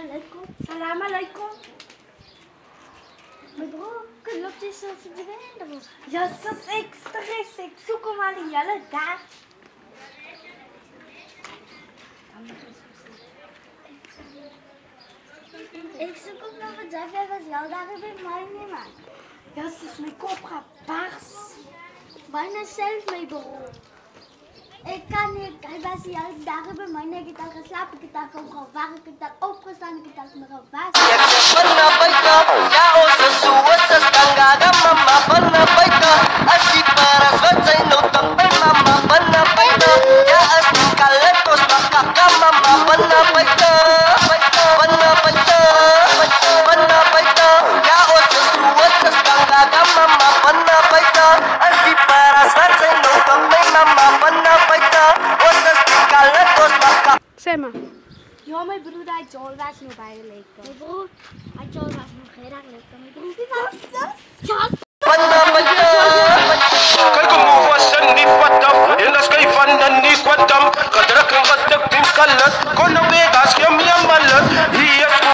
alaikum. Salam alaikum. My broer, kan loop jy so verdwyn? Ja, sis, ek stres, ek soek hom al die hele dag. Ek soek hom nou wat jy was jou daar by my nie, man. Ja, sis, my kop gebars. Bijna zelf my broer. Ik kan niet, hij was hier alle dagen bij mij, ik heb al geslapen, ik heb al gewoon gewacht, ik heb al opgestaan, ik heb al me gewaast. Zeg maar. Ja, mijn broer, hij Joel was nog bij de lekker. Mijn broer, hij Joel was nog heel erg lekker. Mijn broer, die was zo.